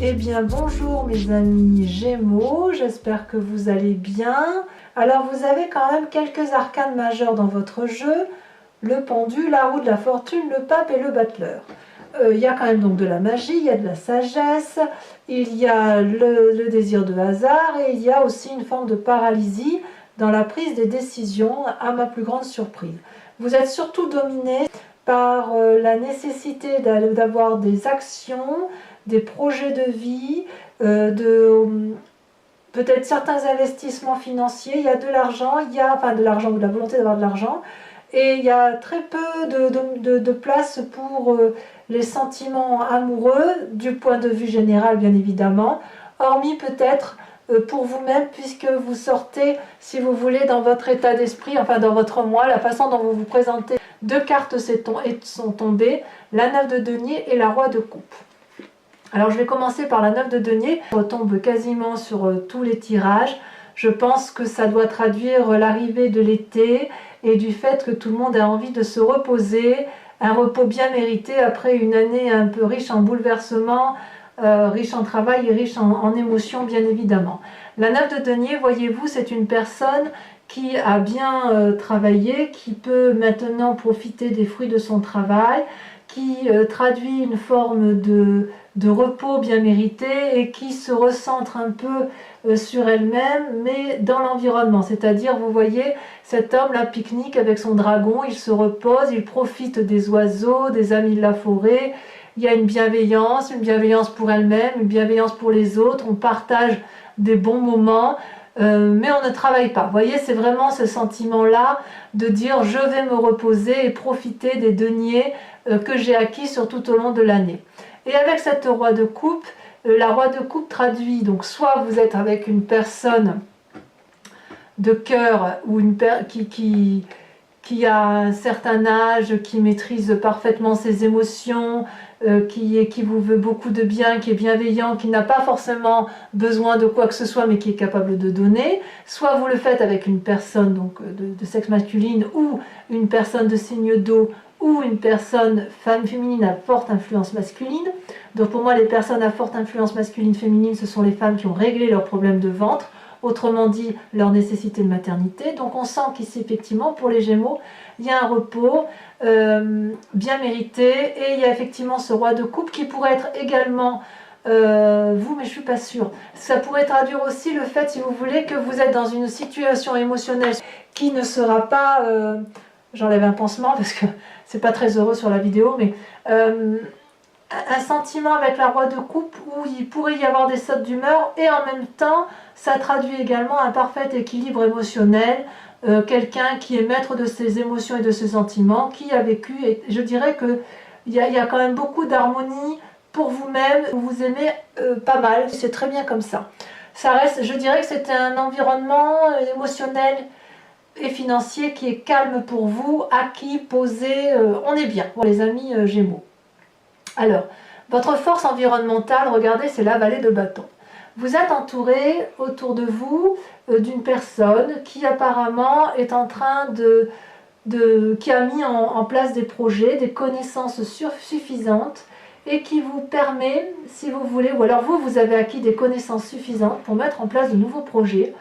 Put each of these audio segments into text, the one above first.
Eh bien bonjour mes amis Gémeaux, j'espère que vous allez bien. Alors vous avez quand même quelques arcanes majeurs dans votre jeu, le pendu, la roue de la fortune, le pape et le battleur. Il y a quand même donc de la magie, il y a de la sagesse, il y a le désir de hasard et il y a aussi une forme de paralysie dans la prise des décisions, à ma plus grande surprise. Vous êtes surtout dominé par la nécessité d'avoir des actions, des projets de vie, peut-être certains investissements financiers, il y a de l'argent, enfin de l'argent ou de la volonté d'avoir de l'argent, et il y a très peu de place pour les sentiments amoureux, du point de vue général bien évidemment, hormis peut-être pour vous-même, puisque vous sortez, si vous voulez, dans votre état d'esprit, enfin dans votre moi, la façon dont vous vous présentez. Deux cartes sont tombées, la 9 de denier et la roi de coupe. Alors je vais commencer par la 9 de denier, on retombe quasiment sur tous les tirages. Je pense que ça doit traduire l'arrivée de l'été et du fait que tout le monde a envie de se reposer, un repos bien mérité après une année un peu riche en bouleversements, riche en travail et riche en émotions bien évidemment. La 9 de denier, voyez-vous, c'est une personne qui a bien travaillé, qui peut maintenant profiter des fruits de son travail, qui traduit une forme de repos bien mérité et qui se recentre un peu sur elle-même, mais dans l'environnement. C'est-à-dire, vous voyez, cet homme là pique-nique avec son dragon, il se repose, il profite des oiseaux, des amis de la forêt. Il y a une bienveillance pour elle-même, une bienveillance pour les autres, on partage des bons moments. Mais on ne travaille pas. Vous voyez, c'est vraiment ce sentiment-là de dire je vais me reposer et profiter des deniers que j'ai acquis sur tout au long de l'année. Et avec cette roi de coupe, la roi de coupe traduit, donc soit vous êtes avec une personne de cœur ou qui a un certain âge, qui maîtrise parfaitement ses émotions, qui vous veut beaucoup de bien, qui est bienveillant, qui n'a pas forcément besoin de quoi que ce soit, mais qui est capable de donner. Soit vous le faites avec une personne donc, de sexe masculine ou une personne de signe d'eau ou une personne féminine à forte influence masculine. Donc pour moi, les personnes à forte influence masculine-féminine, ce sont les femmes qui ont réglé leurs problèmes de ventre, autrement dit leur nécessité de maternité. Donc on sent qu'ici effectivement pour les Gémeaux il y a un repos bien mérité et il y a effectivement ce roi de coupe qui pourrait être également vous, mais je suis pas sûre. Ça pourrait traduire aussi le fait, si vous voulez, que vous êtes dans une situation émotionnelle qui ne sera pas j'enlève un pansement parce que c'est pas très heureux sur la vidéo, mais un sentiment avec la roi de coupe où il pourrait y avoir des sautes d'humeur et en même temps ça traduit également un parfait équilibre émotionnel, quelqu'un qui est maître de ses émotions et de ses sentiments, qui a vécu, et je dirais que il y a quand même beaucoup d'harmonie pour vous-même, vous aimez pas mal, c'est très bien comme ça. Ça reste, je dirais que c'est un environnement émotionnel et financier qui est calme pour vous, acquis, posé, on est bien pour les amis Gémeaux. Alors, votre force environnementale, regardez, c'est la vallée de bâton. Vous êtes entouré autour de vous d'une personne qui apparemment est en train qui a mis en place des projets, des connaissances suffisantes et qui vous permet, si vous voulez, ou alors vous avez acquis des connaissances suffisantes pour mettre en place de nouveaux projets.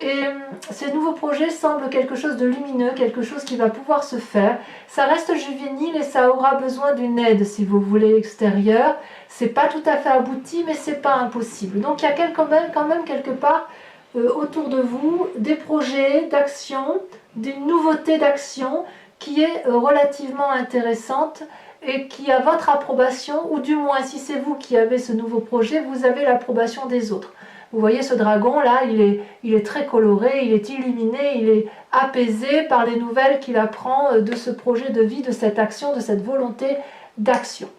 Et ces nouveaux projets semblent quelque chose de lumineux, quelque chose qui va pouvoir se faire. Ça reste juvénile et ça aura besoin d'une aide, si vous voulez, extérieure. C'est pas tout à fait abouti, mais c'est pas impossible. Donc il y a quand même quelque part autour de vous des projets d'action, des nouveautés d'action qui est relativement intéressante et qui a votre approbation, ou du moins si c'est vous qui avez ce nouveau projet, vous avez l'approbation des autres. Vous voyez ce dragon là, il est très coloré, il est illuminé, il est apaisé par les nouvelles qu'il apprend de ce projet de vie, de cette action, de cette volonté d'action.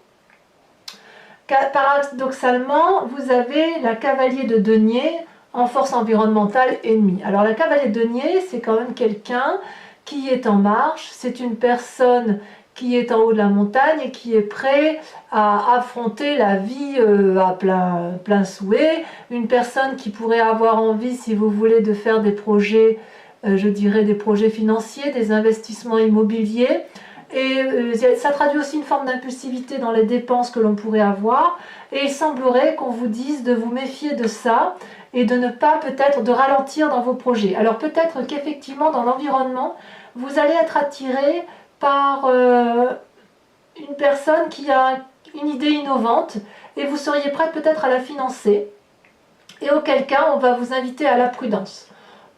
Paradoxalement, vous avez la cavalier de denier en force environnementale ennemie. Alors la cavalier de denier, c'est quand même quelqu'un qui est en marche, c'est une personne qui est en haut de la montagne et qui est prêt à affronter la vie à plein souhait, une personne qui pourrait avoir envie, si vous voulez, de faire des projets, je dirais des projets financiers, des investissements immobiliers, Et ça traduit aussi une forme d'impulsivité dans les dépenses que l'on pourrait avoir. Et il semblerait qu'on vous dise de vous méfier de ça et de ne pas peut-être de ralentir dans vos projets. Alors peut-être qu'effectivement dans l'environnement, vous allez être attiré par une personne qui a une idée innovante et vous seriez prête peut-être à la financer. Et auquel cas, on va vous inviter à la prudence.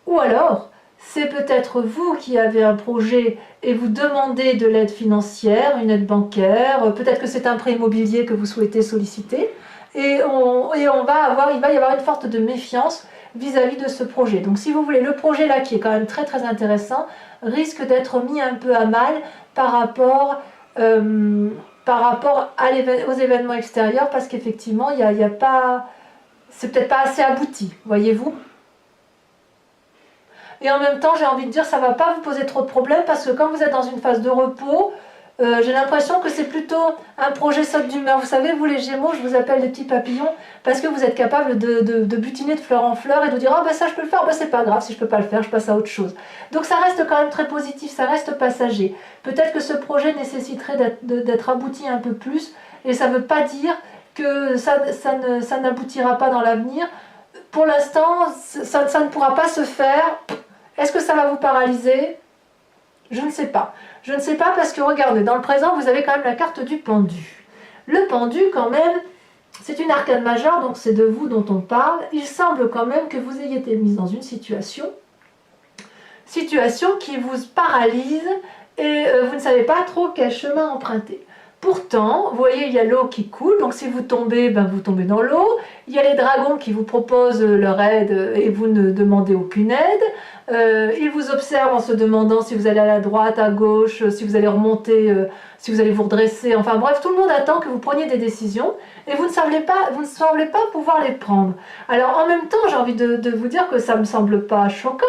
Ou alors, c'est peut-être vous qui avez un projet et vous demandez de l'aide financière, une aide bancaire, peut-être que c'est un prêt immobilier que vous souhaitez solliciter, et il va y avoir une forte de méfiance vis-à-vis de ce projet. Donc si vous voulez, le projet là qui est quand même très très intéressant, risque d'être mis un peu à mal par rapport aux événements extérieurs, parce qu'effectivement, il y a pas... c'est peut-être pas assez abouti, voyez-vous. Et en même temps, j'ai envie de dire, ça ne va pas vous poser trop de problèmes parce que quand vous êtes dans une phase de repos, j'ai l'impression que c'est plutôt un projet saute d'humeur. Vous savez, vous les Gémeaux, je vous appelle les petits papillons parce que vous êtes capable de butiner de fleur en fleur et de dire « Ah ben ça je peux le faire, ben c'est pas grave, si je peux pas le faire, je passe à autre chose ». Donc ça reste quand même très positif, ça reste passager. Peut-être que ce projet nécessiterait d'être abouti un peu plus et ça ne veut pas dire que ça n'aboutira pas dans l'avenir. Pour l'instant, ça ne pourra pas se faire. Est-ce que ça va vous paralyser? Je ne sais pas. Je ne sais pas parce que regardez, dans le présent, vous avez quand même la carte du pendu. Le pendu, quand même, c'est une arcane majeure, donc c'est de vous dont on parle. Il semble quand même que vous ayez été mise dans une situation qui vous paralyse et vous ne savez pas trop quel chemin emprunter. Pourtant, vous voyez, il y a l'eau qui coule, donc si vous tombez, ben vous tombez dans l'eau. Il y a les dragons qui vous proposent leur aide et vous ne demandez aucune aide. Ils vous observent en se demandant si vous allez à la droite, à gauche, si vous allez remonter, si vous allez vous redresser. Enfin bref, tout le monde attend que vous preniez des décisions et vous ne semblez pas pouvoir les prendre. Alors en même temps, j'ai envie de vous dire que ça ne me semble pas choquant,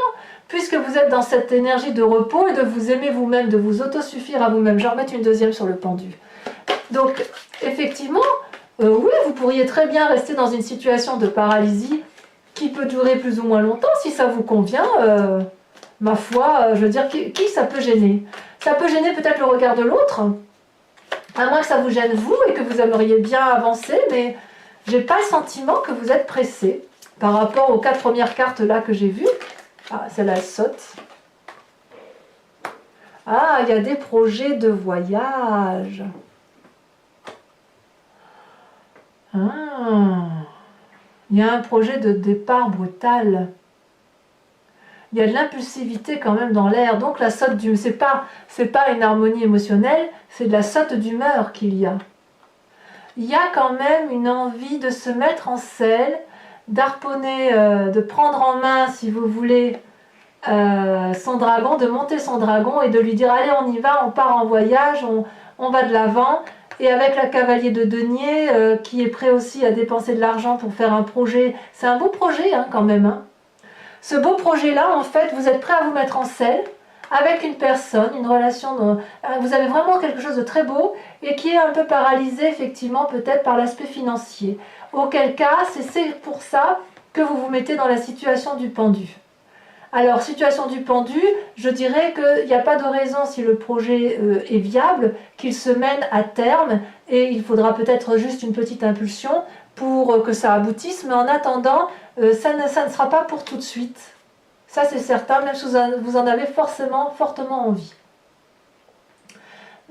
puisque vous êtes dans cette énergie de repos et de vous aimer vous-même, de vous autosuffire à vous-même. Je vais remettre une deuxième sur le pendu. Donc, effectivement, oui, vous pourriez très bien rester dans une situation de paralysie qui peut durer plus ou moins longtemps. Si ça vous convient, ma foi, je veux dire, qui ça peut gêner? Ça peut gêner peut-être le regard de l'autre, à moins que ça vous gêne vous et que vous aimeriez bien avancer, mais j'ai pas le sentiment que vous êtes pressé par rapport aux 4 premières cartes là que j'ai vues. Ah, celle-là, elle saute. Ah, il y a des projets de voyage. Ah, il y a un projet de départ brutal. Il y a de l'impulsivité quand même dans l'air. Donc la saute d'humeur, c'est pas une harmonie émotionnelle, c'est de la saute d'humeur qu'il y a. Il y a quand même une envie de se mettre en selle, d'harponner, de prendre en main, si vous voulez, son dragon, de monter son dragon et de lui dire allez on y va, on part en voyage, on va de l'avant. Et avec la cavalier de denier qui est prêt aussi à dépenser de l'argent pour faire un projet, c'est un beau projet hein, quand même. Hein. Ce beau projet-là, en fait, vous êtes prêt à vous mettre en selle avec une personne, une relation, vous avez vraiment quelque chose de très beau et qui est un peu paralysé effectivement peut-être par l'aspect financier. Auquel cas, c'est pour ça que vous vous mettez dans la situation du pendu. Alors, situation du pendu, je dirais qu'il n'y a pas de raison, si le projet est viable, qu'il se mène à terme et il faudra peut-être juste une petite impulsion pour que ça aboutisse, mais en attendant, ça ne sera pas pour tout de suite. Ça c'est certain, même si vous en avez fortement envie.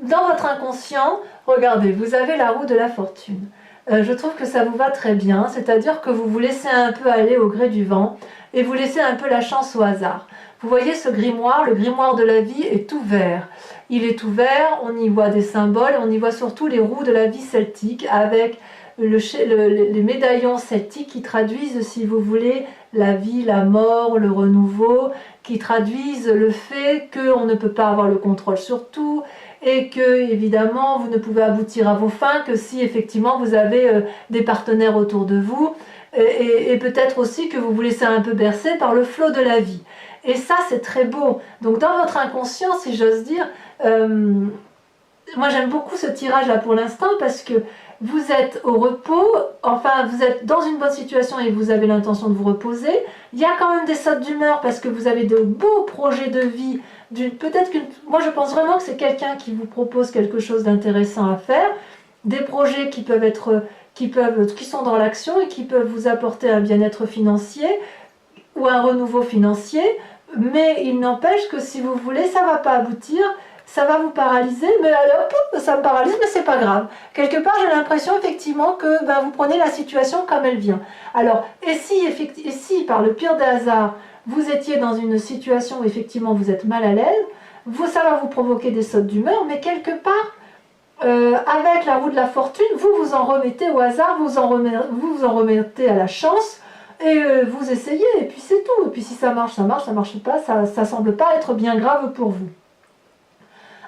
Dans votre inconscient, regardez, vous avez la roue de la fortune. Je trouve que ça vous va très bien, c'est-à-dire que vous vous laissez un peu aller au gré du vent et vous laissez un peu la chance au hasard. Vous voyez ce grimoire, le grimoire de la vie est ouvert. Il est ouvert, on y voit des symboles, on y voit surtout les roues de la vie celtique avec les médaillons celtiques qui traduisent, si vous voulez, la vie, la mort, le renouveau, qui traduisent le fait qu'on ne peut pas avoir le contrôle sur tout, et que évidemment vous ne pouvez aboutir à vos fins que si effectivement vous avez des partenaires autour de vous et peut-être aussi que vous vous laissez un peu bercer par le flot de la vie. Et ça c'est très beau. Donc dans votre inconscient, si j'ose dire, moi j'aime beaucoup ce tirage là pour l'instant parce que vous êtes au repos, enfin vous êtes dans une bonne situation et vous avez l'intention de vous reposer. Il y a quand même des sautes d'humeur parce que vous avez de beaux projets de vie. Peut-être que moi je pense vraiment que c'est quelqu'un qui vous propose quelque chose d'intéressant à faire, des projets qui peuvent être, qui sont dans l'action et qui peuvent vous apporter un bien-être financier ou un renouveau financier. Mais il n'empêche que si vous voulez, ça ne va pas aboutir. Ça va vous paralyser, mais alors, ça me paralyse, mais c'est pas grave. Quelque part, j'ai l'impression effectivement que vous prenez la situation comme elle vient. Alors, et si par le pire des hasards, vous étiez dans une situation où effectivement vous êtes mal à l'aise, ça va vous provoquer des sautes d'humeur, mais quelque part, avec la roue de la fortune, vous vous en remettez au hasard, vous vous en remettez à la chance, et vous essayez, et puis c'est tout. Et puis si ça marche, ça marche pas, ça semble pas être bien grave pour vous.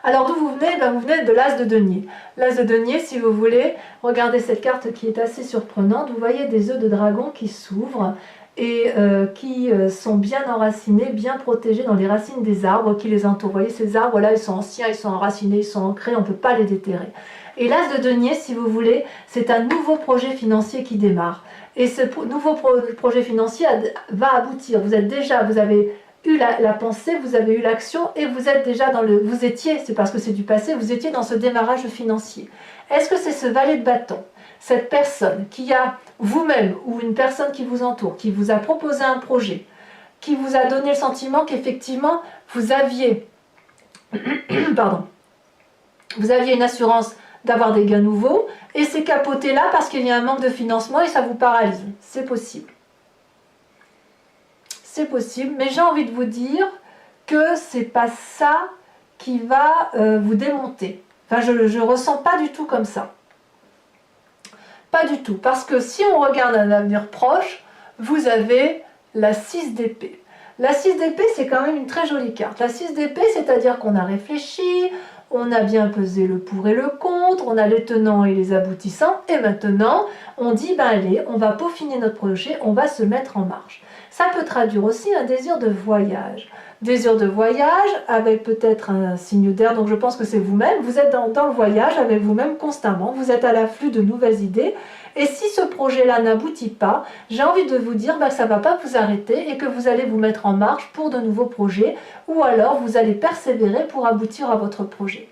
Alors d'où vous venez? Vous venez de l'as de denier. L'as de denier, si vous voulez, regardez cette carte qui est assez surprenante. Vous voyez des œufs de dragon qui s'ouvrent et qui sont bien enracinés, bien protégés dans les racines des arbres qui les entourent. Vous voyez, ces arbres-là, ils sont anciens, ils sont enracinés, ils sont ancrés, on ne peut pas les déterrer. Et l'as de denier, si vous voulez, c'est un nouveau projet financier qui démarre. Et ce nouveau projet financier va aboutir. Vous avez eu la pensée, vous avez eu l'action et vous êtes déjà vous étiez, c'est parce que c'est du passé, vous étiez dans ce démarrage financier. Est-ce que c'est ce valet de bâton, cette personne qui a vous-même ou une personne qui vous entoure, qui vous a proposé un projet, qui vous a donné le sentiment qu'effectivement vous aviez, vous aviez une assurance d'avoir des gains nouveaux et c'est capoté là parce qu'il y a un manque de financement et ça vous paralyse? C'est possible. C'est possible, mais j'ai envie de vous dire que c'est pas ça qui va vous démonter. Enfin, je ne ressens pas du tout comme ça. Pas du tout, parce que si on regarde un avenir proche, vous avez la 6 d'épée. La 6 d'épée, c'est quand même une très jolie carte. La 6 d'épée, c'est-à-dire qu'on a réfléchi, on a bien pesé le pour et le contre, on a les tenants et les aboutissants, et maintenant, on dit, allez, on va peaufiner notre projet, on va se mettre en marche. Ça peut traduire aussi un désir de voyage. Désir de voyage avec peut-être un signe d'air, donc je pense que c'est vous-même. Vous êtes dans le voyage avec vous-même constamment, vous êtes à l'afflux de nouvelles idées. Et si ce projet-là n'aboutit pas, j'ai envie de vous dire que ça ne va pas vous arrêter et que vous allez vous mettre en marche pour de nouveaux projets ou alors vous allez persévérer pour aboutir à votre projet.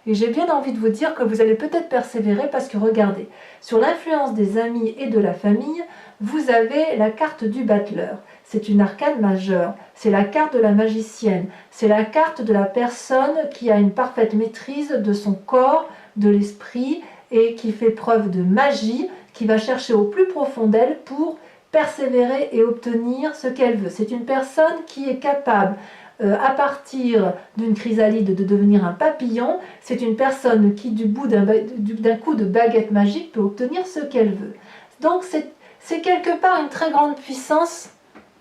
Et j'ai bien envie de vous dire que vous allez peut-être persévérer parce que regardez, sur l'influence des amis et de la famille, vous avez la carte du battleur. C'est une arcane majeure, c'est la carte de la magicienne, c'est la carte de la personne qui a une parfaite maîtrise de son corps, de l'esprit et qui fait preuve de magie, qui va chercher au plus profond d'elle pour persévérer et obtenir ce qu'elle veut. C'est une personne qui est capable à partir d'une chrysalide de devenir un papillon. C'est une personne qui du bout d'un coup de baguette magique peut obtenir ce qu'elle veut. Donc c'est quelque part une très grande puissance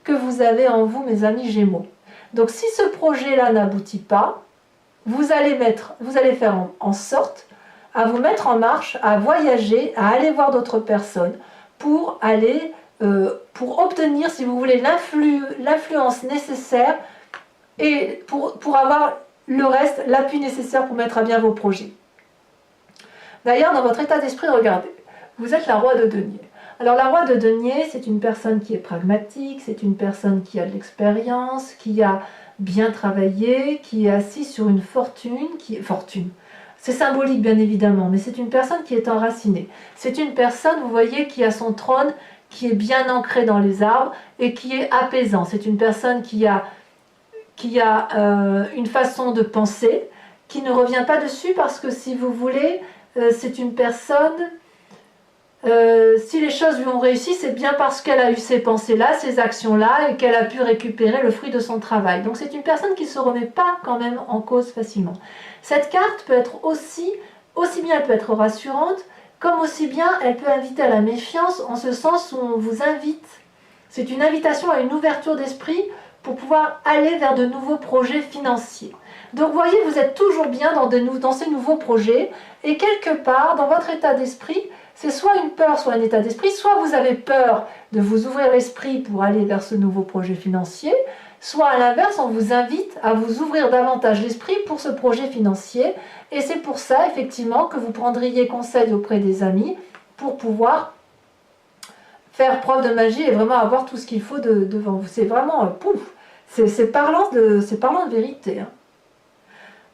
que vous avez en vous, mes amis Gémeaux. Donc si ce projet-là n'aboutit pas, vous allez faire en sorte à vous mettre en marche, à voyager, à aller voir d'autres personnes pour obtenir, si vous voulez, l'influence nécessaire et pour avoir le reste, l'appui nécessaire pour mettre à bien vos projets. D'ailleurs, dans votre état d'esprit, regardez, vous êtes la roi de denier. Alors la roi de denier, c'est une personne qui est pragmatique, c'est une personne qui a de l'expérience, qui a bien travaillé, qui est assise sur une fortune. C'est symbolique bien évidemment, mais c'est une personne qui est enracinée. C'est une personne, vous voyez, qui a son trône, qui est bien ancré dans les arbres et qui est apaisant. C'est une personne qui a une façon de penser, qui ne revient pas dessus parce que si vous voulez, c'est une personne, si les choses lui ont réussi, c'est bien parce qu'elle a eu ces pensées-là, ces actions-là, et qu'elle a pu récupérer le fruit de son travail. Donc c'est une personne qui ne se remet pas quand même en cause facilement. Cette carte peut être aussi bien elle peut être rassurante, comme aussi bien elle peut inviter à la méfiance, en ce sens où on vous invite. C'est une invitation à une ouverture d'esprit pour pouvoir aller vers de nouveaux projets financiers. Donc vous voyez, vous êtes toujours bien dans ces nouveaux projets, et quelque part, dans votre état d'esprit, c'est soit une peur, soit un état d'esprit, soit vous avez peur de vous ouvrir l'esprit pour aller vers ce nouveau projet financier, soit à l'inverse, on vous invite à vous ouvrir davantage l'esprit pour ce projet financier. Et c'est pour ça, effectivement, que vous prendriez conseil auprès des amis pour pouvoir faire preuve de magie et vraiment avoir tout ce qu'il faut devant vous. C'est vraiment, pouf, c'est parlant de vérité. Hein.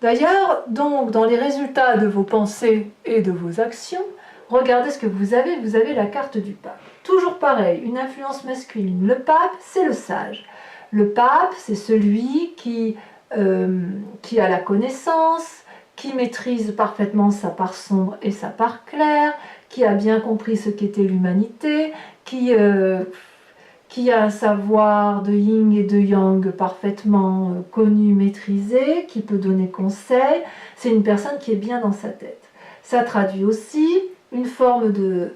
D'ailleurs, donc, dans les résultats de vos pensées et de vos actions, regardez ce que vous avez. Vous avez la carte du pape. Toujours pareil, une influence masculine. Le pape, c'est le sage. Le pape, c'est celui qui a la connaissance, qui maîtrise parfaitement sa part sombre et sa part claire, qui a bien compris ce qu'était l'humanité, qui a un savoir de yin et de yang parfaitement connu, maîtrisé, qui peut donner conseil. C'est une personne qui est bien dans sa tête. Ça traduit aussi une forme de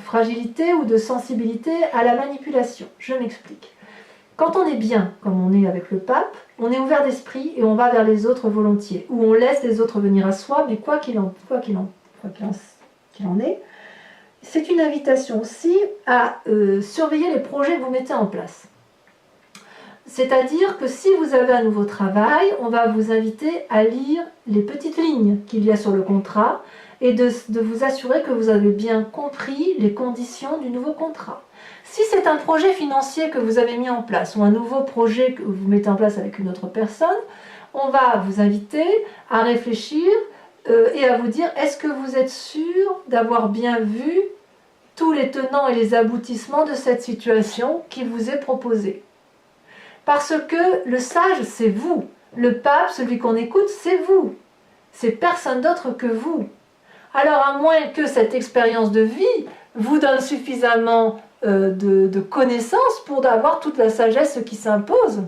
fragilité ou de sensibilité à la manipulation. Je m'explique. Quand on est bien, comme on est avec le pape, on est ouvert d'esprit et on va vers les autres volontiers, ou on laisse les autres venir à soi, mais quoi qu'il en est, c'est une invitation aussi à surveiller les projets que vous mettez en place. C'est-à-dire que si vous avez un nouveau travail, on va vous inviter à lire les petites lignes qu'il y a sur le contrat et de vous assurer que vous avez bien compris les conditions du nouveau contrat. Si c'est un projet financier que vous avez mis en place ou un nouveau projet que vous mettez en place avec une autre personne, on va vous inviter à réfléchir et à vous dire, est-ce que vous êtes sûr d'avoir bien vu tous les tenants et les aboutissements de cette situation qui vous est proposée? Parce que le sage, c'est vous. Le pape, celui qu'on écoute, c'est vous. C'est personne d'autre que vous. Alors, à moins que cette expérience de vie vous donne suffisamment de connaissances pour avoir toute la sagesse qui s'impose.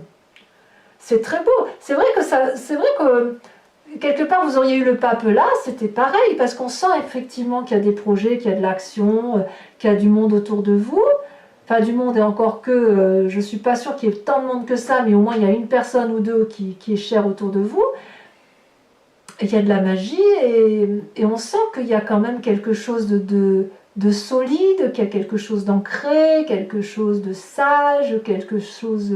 C'est très beau. C'est vrai que quelque part vous auriez eu le pape là, c'était pareil, parce qu'on sent effectivement qu'il y a des projets, qu'il y a de l'action, qu'il y a du monde autour de vous. Enfin, du monde, et encore que je ne suis pas sûre qu'il y ait tant de monde que ça, mais au moins il y a une personne ou deux qui est chère autour de vous. Et il y a de la magie, et on sent qu'il y a quand même quelque chose de solide, qu'il y a quelque chose d'ancré, quelque chose de sage, quelque chose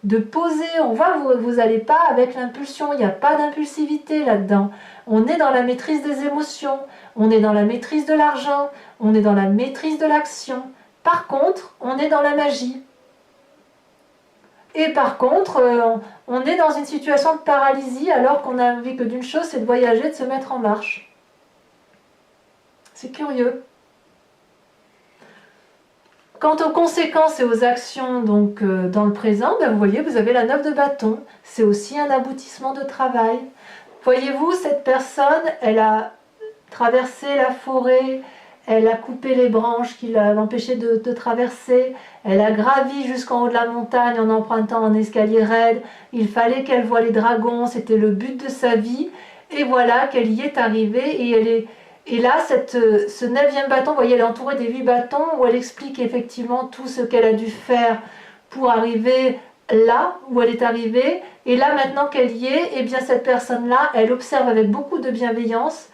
de posé. On voit que vous n'allez pas avec l'impulsion, il n'y a pas d'impulsivité là-dedans. On est dans la maîtrise des émotions, on est dans la maîtrise de l'argent, on est dans la maîtrise de l'action. Par contre, on est dans la magie. Et par contre, on est dans une situation de paralysie alors qu'on a envie que d'une chose, c'est de voyager, de se mettre en marche. C'est curieux. Quant aux conséquences et aux actions donc, dans le présent, ben vous voyez, vous avez la 9 de bâton. C'est aussi un aboutissement de travail. Voyez-vous, cette personne, elle a traversé la forêt, elle a coupé les branches qui l'empêchaient de traverser, elle a gravi jusqu'en haut de la montagne en empruntant un escalier raide, il fallait qu'elle voie les dragons, c'était le but de sa vie, et voilà qu'elle y est arrivée, et là, ce 9e bâton, vous voyez, elle est entourée des 8 bâtons, où elle explique effectivement tout ce qu'elle a dû faire pour arriver là où elle est arrivée, et là maintenant qu'elle y est, et bien cette personne-là, elle observe avec beaucoup de bienveillance,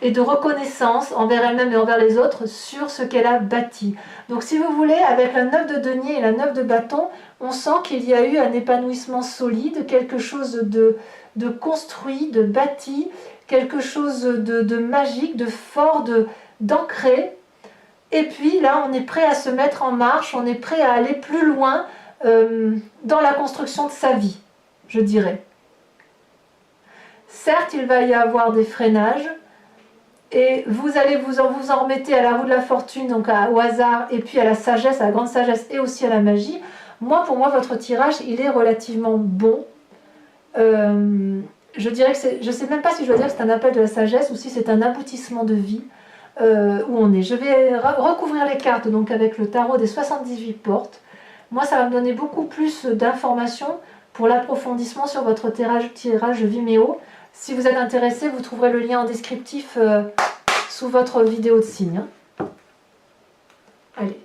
et de reconnaissance envers elle-même et envers les autres sur ce qu'elle a bâti. Donc si vous voulez, avec la 9 de denier et la 9 de bâton, on sent qu'il y a eu un épanouissement solide, quelque chose de construit, de bâti, quelque chose de magique, de fort, d'ancré. Et puis là, on est prêt à se mettre en marche, on est prêt à aller plus loin dans la construction de sa vie, je dirais. Certes, il va y avoir des freinages, et vous allez vous en remettez à la roue de la fortune, donc au hasard, et puis à la sagesse, à la grande sagesse, et aussi à la magie. Pour moi, votre tirage, il est relativement bon. Je dirais que je ne sais même pas si je dois dire que c'est un appel de la sagesse ou si c'est un aboutissement de vie où on est. Je vais recouvrir les cartes donc avec le tarot des 78 portes. Moi, ça va me donner beaucoup plus d'informations pour l'approfondissement sur votre tirage Vimeo. Si vous êtes intéressé, vous trouverez le lien en descriptif sous votre vidéo de signe. Allez.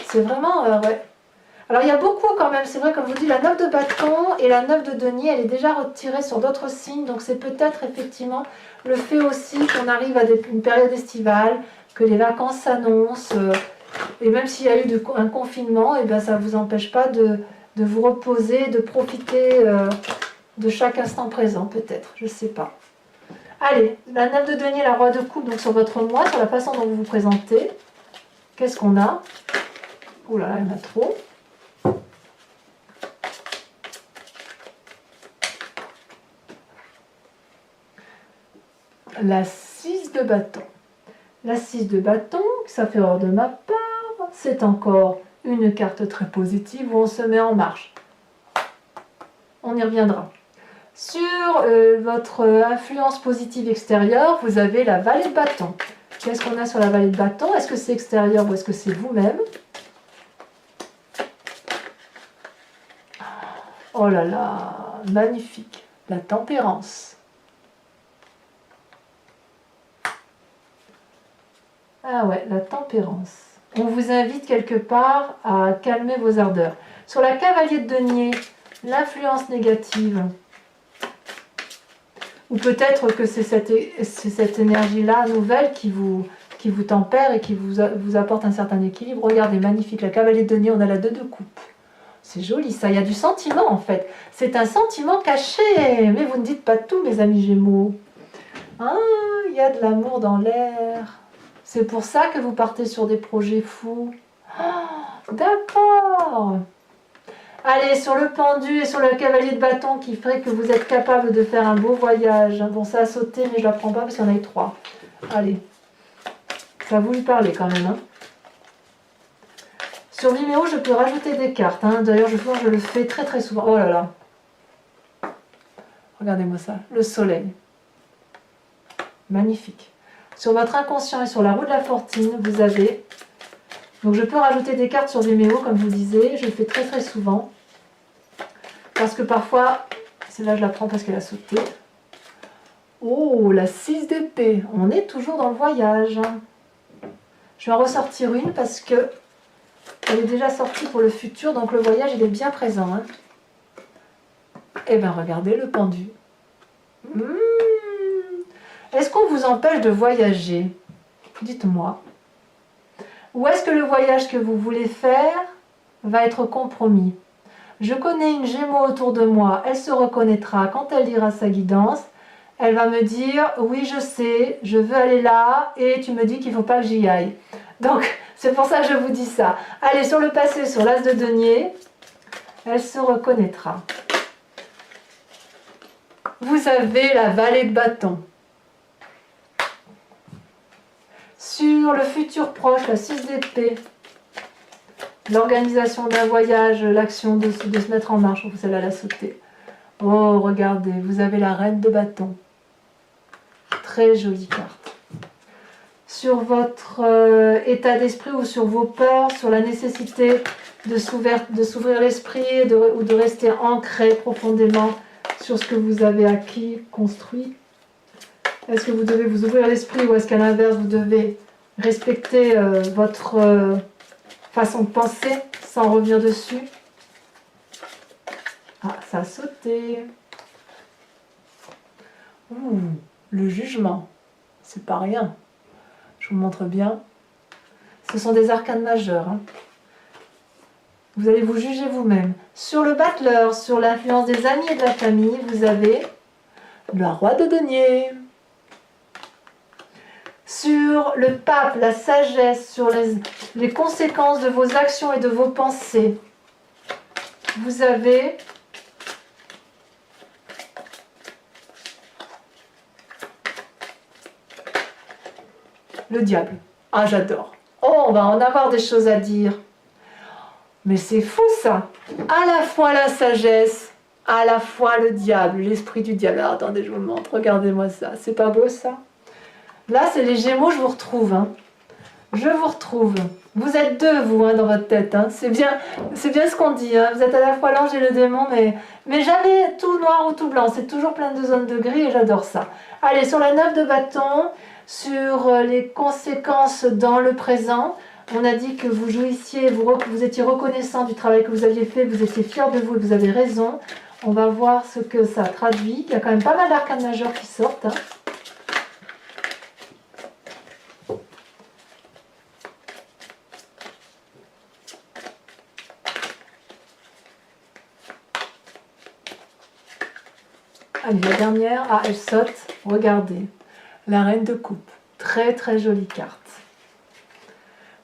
C'est vraiment... ouais. Alors il y a beaucoup quand même, c'est vrai, comme je vous dis, la 9 de bâton et la 9 de denier, elle est déjà retirée sur d'autres signes, donc c'est peut-être effectivement le fait aussi qu'on arrive à une période estivale, que les vacances s'annoncent, Et même s'il y a eu un confinement, et ben ça ne vous empêche pas de vous reposer, de profiter de chaque instant présent, peut-être, je ne sais pas. Allez, la 9 de denier, la roi de coupe, donc sur votre mois, sur la façon dont vous vous présentez. Qu'est-ce qu'on a? Ouh là là, il y en a trop. La 6 de bâton. La 6 de bâton, ça fait hors de ma part, c'est encore une carte très positive où on se met en marche. On y reviendra. Sur votre influence positive extérieure, vous avez la vallée de bâton. Qu'est-ce qu'on a sur la vallée de bâton? Est-ce que c'est extérieur ou est-ce que c'est vous-même? Oh là là, magnifique. La tempérance. Ah ouais, la tempérance. On vous invite quelque part à calmer vos ardeurs. Sur la cavalier de denier, l'influence négative. Ou peut-être que c'est cette énergie-là nouvelle qui vous tempère et qui vous apporte un certain équilibre. Regardez, magnifique, la cavalier de denier, on a la 2 de coupe. C'est joli ça, il y a du sentiment en fait. C'est un sentiment caché. Mais vous ne dites pas tout, mes amis Gémeaux. Ah, il y a de l'amour dans l'air. C'est pour ça que vous partez sur des projets fous. Oh, d'accord. Allez, sur le pendu et sur le cavalier de bâton qui ferait que vous êtes capable de faire un beau voyage. Bon, ça a sauté, mais je ne la prends pas parce qu'il y en a eu 3. Allez. Ça vous lui parler quand même. Hein. Sur Vimeo, je peux rajouter des cartes. Hein. D'ailleurs, je le fais très très souvent. Oh là là. Regardez-moi ça. Le soleil. Magnifique. Sur votre inconscient et sur la roue de la fortune, vous avez... Donc je peux rajouter des cartes sur Vimeo, comme je vous disais. Je le fais très très souvent. Parce que parfois... Celle-là, je la prends parce qu'elle a sauté. Oh, la 6 d'épée. On est toujours dans le voyage. Je vais en ressortir une parce que elle est déjà sortie pour le futur. Donc le voyage, il est bien présent. Hein. Eh bien, regardez le pendu. Est-ce qu'on vous empêche de voyager? Dites-moi. Ou est-ce que le voyage que vous voulez faire va être compromis? Je connais une Gémeaux autour de moi, elle se reconnaîtra quand elle lira sa guidance. Elle va me dire, oui je sais, je veux aller là et tu me dis qu'il ne faut pas que j'y aille. Donc c'est pour ça que je vous dis ça. Allez, sur le passé, sur l'as de denier, elle se reconnaîtra. Vous avez la vallée de bâton. Sur le futur proche, la 6 d'épée, l'organisation d'un voyage, l'action de se mettre en marche, celle-là elle a sauté. Oh, regardez, vous avez la reine de bâton. Très jolie carte. Sur votre état d'esprit ou sur vos peurs, sur la nécessité de s'ouvrir l'esprit ou de rester ancré profondément sur ce que vous avez acquis, construit. Est-ce que vous devez vous ouvrir l'esprit ou est-ce qu'à l'inverse, vous devez respecter votre façon de penser sans revenir dessus? Ah, ça a sauté. Ouh, le jugement. C'est pas rien. Je vous montre bien. Ce sont des arcanes majeurs. Hein. Vous allez vous juger vous-même. Sur le battleur, sur l'influence des amis et de la famille, vous avez le roi de denier. Sur le pape, la sagesse, sur les conséquences de vos actions et de vos pensées, vous avez le diable. Ah, j'adore. Oh, on va en avoir des choses à dire. Mais c'est fou ça. À la fois la sagesse, à la fois le diable, l'esprit du diable. Alors, attendez, je vous le montre. Regardez-moi ça. C'est pas beau ça? Là, c'est les Gémeaux, je vous retrouve. Hein. Je vous retrouve. Vous êtes deux, vous, hein, dans votre tête. Hein. C'est bien ce qu'on dit. Hein. Vous êtes à la fois l'ange et le démon, mais jamais tout noir ou tout blanc. C'est toujours plein de zones de gris et j'adore ça. Allez, sur la 9 de bâton, sur les conséquences dans le présent, on a dit que vous jouissiez, vous étiez reconnaissant du travail que vous aviez fait, vous étiez fier de vous et vous avez raison. On va voir ce que ça traduit. Il y a quand même pas mal d'arcanes majeures qui sortent. Hein. Allez, la dernière. Ah, elle saute. Regardez. La reine de coupe. Très très jolie carte.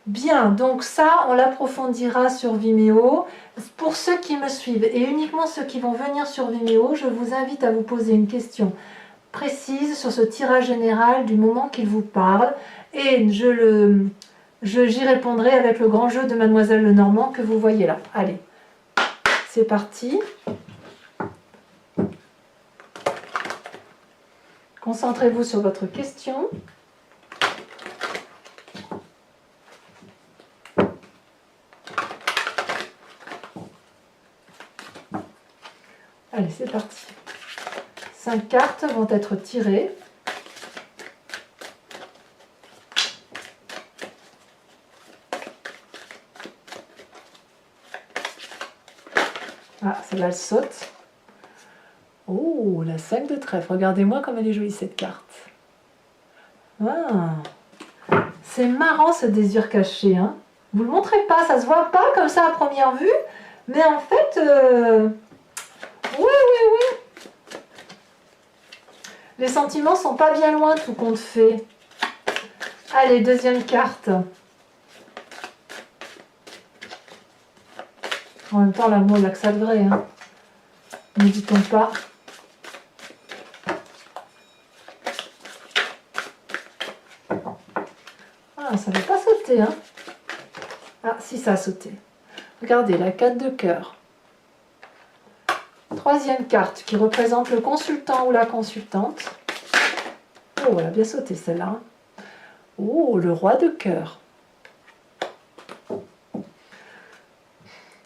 Bien, donc ça, on l'approfondira sur Vimeo. Pour ceux qui me suivent et uniquement ceux qui vont venir sur Vimeo, je vous invite à vous poser une question précise sur ce tirage général du moment qu'il vous parle. Et j'y répondrai avec le grand jeu de Mademoiselle Lenormand que vous voyez là. Allez, c'est parti. Concentrez-vous sur votre question. Allez, c'est parti. 5 cartes vont être tirées. Ah, celle-là, elle saute. Oh, la 5 de trèfle. Regardez-moi comme elle est jolie, cette carte. Ah, c'est marrant, ce désir caché. Hein. Vous ne le montrez pas, ça se voit pas comme ça à première vue. Mais en fait, oui. Les sentiments sont pas bien loin, tout compte fait. Allez, deuxième carte. En même temps, l'amour, il n'y a que ça de vrai. Hein. N'hésitons pas. Ah, ça ne va pas sauter. Hein. Ah, si, ça a sauté. Regardez, la 4 de cœur. Troisième carte qui représente le consultant ou la consultante. Oh, elle a bien sauté celle-là. Oh, le roi de cœur.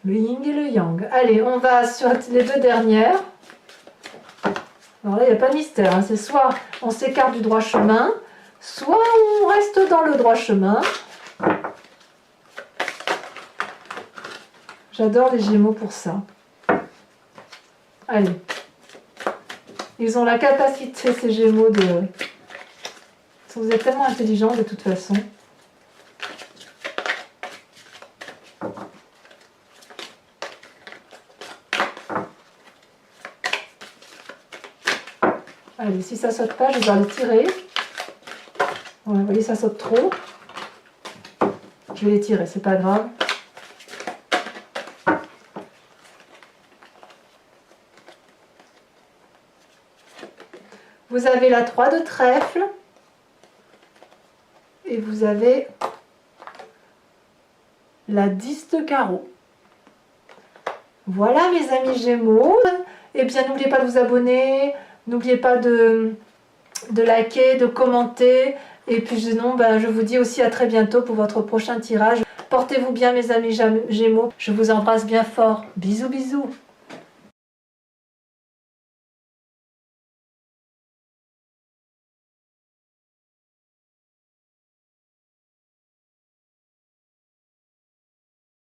Le yin et le yang. Allez, on va sur les deux dernières. Alors là, il n'y a pas de mystère. Hein. C'est soit on s'écarte du droit chemin, soit on reste dans le droit chemin. J'adore les Gémeaux pour ça. Allez. Ils ont la capacité, ces Gémeaux, de... Vous êtes tellement intelligents de toute façon. Allez, si ça saute pas, je vais le tirer. Ouais, vous voyez, ça saute trop. Je vais les tirer, c'est pas grave. Vous avez la 3 de trèfle. Et vous avez la 10 de carreau. Voilà mes amis Gémeaux. Et bien n'oubliez pas de vous abonner, n'oubliez pas de liker, de commenter. Et puis sinon, je vous dis aussi à très bientôt pour votre prochain tirage. Portez-vous bien mes amis Gémeaux. Je vous embrasse bien fort. Bisous bisous.